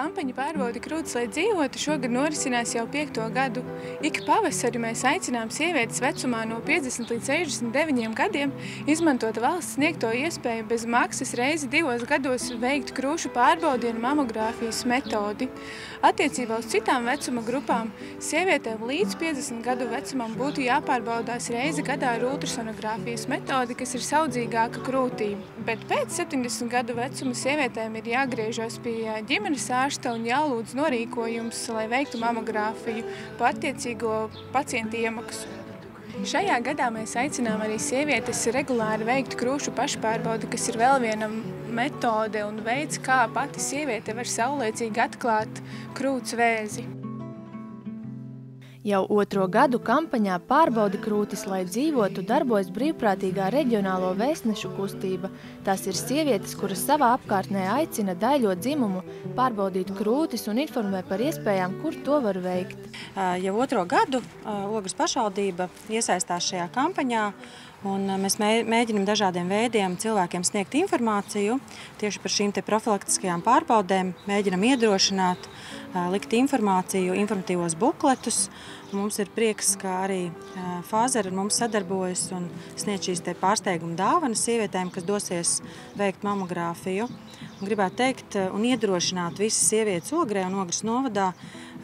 kampaņa Pārbaudi krūtis, lai dzīvotu šogad norisinās jau 5. gadu. Ik pavasari mēs aicinām sievietes vecumā no 50 līdz 69 gadiem izmantot valsts sniegto iespēju bez maksas reizi 2 gados veikt krūšu pārbaudienu mamogrāfijas metodi. Attiecībā uz citām vecuma grupām sievietēm līdz 50 gadu vecumam būtu jāpārbaudās reizi gadā ar ultrasonogrāfijas metodi, kas ir saudzīgāka krūtī. Bet pēc 70 gadu vecuma sievietēm ir jāgriežas pie ģimenes ārsta un jālūdz norīkojums, lai veiktu mamogrāfiju pa attiecīgo pacienta iemaksu. Šajā gadā mēs aicinām arī sievietes regulāri veikt krūšu pašpārbaudi, kas ir vēl viena metode un veids, kā pati sieviete var saulēcīgi atklāt krūts vēzi. Jau 2. gadu kampaņā Pārbaudi krūtis, lai dzīvotu, darbojas brīvprātīgā reģionālo vēstnešu kustība. Tās ir sievietes, kuras savā apkārtnē aicina daļo dzimumu pārbaudīt krūtis un informē par iespējām, kur to var veikt. Jau 2. gadu Ogres pašvaldība iesaistās šajā kampaņā, un mēs mēģinam dažādiem veidiem cilvēkiem sniegt informāciju tieši par šīm profilaktiskajām pārbaudēm, mēģinam iedrošināt, likt informāciju, informatīvos bukletus. Mums ir prieks, ka arī Fāzera ar mums sadarbojas un sniedz šīs pārsteiguma dāvanas sievietēm, kas dosies veikt mamogrāfiju. Un gribētu teikt un iedrošināt visas sievietes Ogrē un Ogres novadā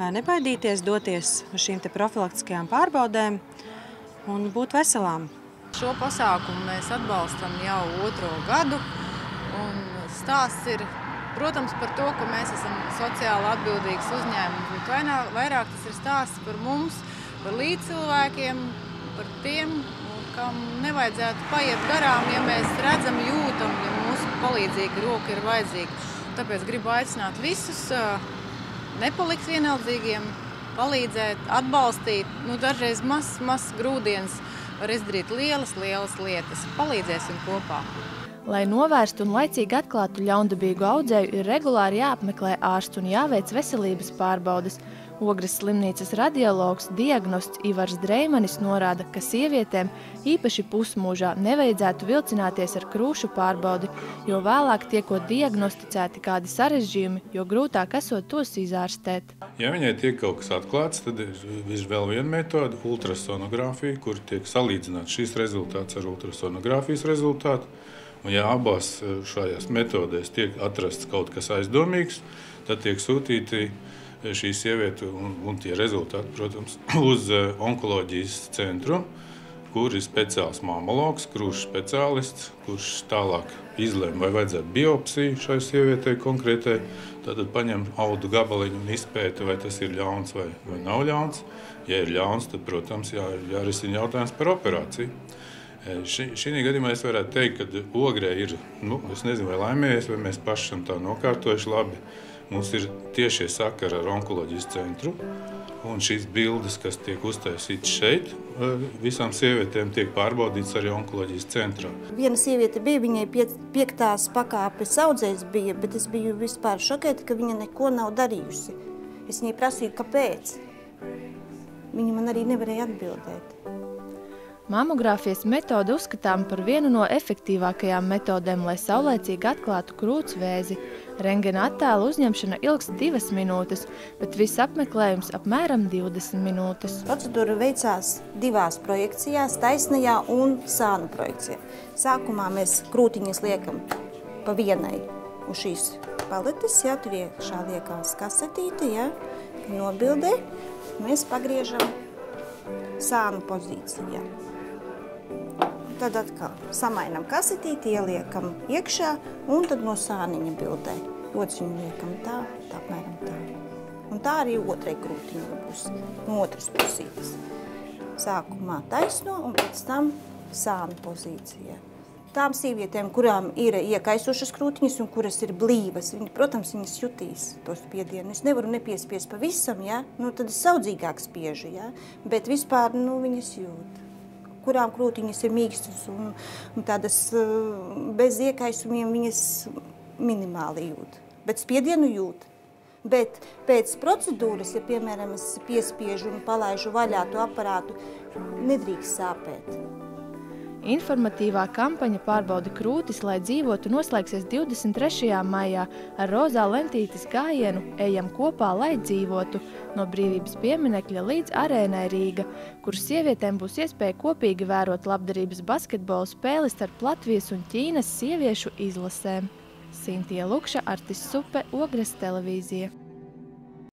nebaidīties, doties uz šīm profilaktiskajām pārbaudēm un būt veselām. Šo pasākumu mēs atbalstam jau 2. gadu, un stāsts ir, protams, par to, ka mēs esam sociāli atbildīgs uzņēmums, bet vairāk tas ir stāsts par mums, par līdzcilvēkiem, par tiem, kam nevajadzētu paiet garām, ja mēs redzam, jūtam, ja mūsu palīdzīga roka ir vajadzīga. Tāpēc gribu aicināt visus nepalikt vienaldzīgiem, palīdzēt, atbalstīt. Dažreiz mazs grūdienis var izdarīt lielas lietas. Palīdzēsim kopā. Lai novērstu un laicīgi atklātu ļaundabīgu audzēju, ir regulāri jāapmeklē ārstu un jāveic veselības pārbaudes. Ogres slimnīcas radiologs, diagnosts Ivars Dreimanis norāda, ka sievietēm īpaši pusmūžā nevajadzētu vilcināties ar krūšu pārbaudi, jo vēlāk tiekot diagnosticēti kādi sarežģījumi, jo grūtāk esot tos izārstēt. Ja viņai tiek kaut kas atklāts, tad ir vēl viena metode, ultrasonogrāfija, kur tiek salīdzināts šīs rezultāts ar ultrasonogrāfijas rezultātu. Un ja abās šajās metodēs tiek atrasts kaut kas aizdomīgs, tad tiek sūtīti šī sieviete un tie rezultāti, protams, uz onkoloģijas centru, kur ir speciāls mamologs, krūšu speciālists, kurš tālāk izlēma, vai vajadzētu biopsiju šai sievietei konkrētai, tātad paņem audu gabaliņu un izpēta, vai tas ir ļauns vai nav ļauns. Ja ir ļauns, tad, protams, jārisina jautājums par operāciju. Šī gadījumā es varētu teikt, ka Ogrē ir, es nezinu, vai laimējies, vai mēs paši esam tā nokārtojuši labi. Mums ir tiešie sakari ar onkoloģijas centru, un šīs bildes, kas tiek uztaisītas šeit, visām sievietēm tiek pārbaudīts arī onkoloģijas centrā. Viena sieviete bija, viņai 5. pakāpes audzējs bija, bet es biju vispār šokēta, ka viņa neko nav darījusi. Es viņai prasīju, kāpēc. Viņa man arī nevarēja atbildēt. Mamogrāfijas metode uzskatām par vienu no efektīvākajām metodēm, lai saulēcīgi atklātu krūts vēzi. Rentgena attēla uzņemšana ilgs 2 minūtes, bet viss apmeklējums apmēram 20 minūtes. Procedūra veicās 2 projekcijās, taisnajā un sānu projekcijā. Sākumā mēs krūtiņas liekam pa vienai uz šīs paletes, tur iekšā liekās kasetīte, nobildē. Mēs pagriežam sānu pozīcijā. Tad atkal samainam kasetīti, ieliekam iekšā un tad no sāniņa bildē. Lociņu liekam tā, apmēram tā. Un tā arī otrai krūtiņai būs no otras pusītes. Sākumā taisno un pēc tam sānu pozīcijā. Tām sievietēm, kurām ir iekaisušas krūtiņas un kuras ir blīvas, protams, viņas jutīs to spiedienu. Es nevaru nepiespiest pavisam, tad es saudzīgāk spiežu, bet vispār viņas jūt. Kurām krūtiņas ir mīkstas un tādas bez iekaisumiem viņas minimāli jūt. Bet spiedienu jūt. Bet pēc procedūras, ja, piemēram, es piespiežu un palaižu vaļā to aparātu, nedrīkst sāpēt. Informatīvā kampaņa Pārbaudi krūtis, lai dzīvotu, noslēgsies 23. maijā ar rozā lentītes gājienu Ejam kopā, lai dzīvotu no Brīvības pieminekļa līdz Arēnai Rīga, kur sievietēm būs iespēja kopīgi vērot labdarības basketbola spēli starp Latvijas un Ķīnas sieviešu izlasēm. Sintija Lukša, Artis Supe, Ogres televīzija.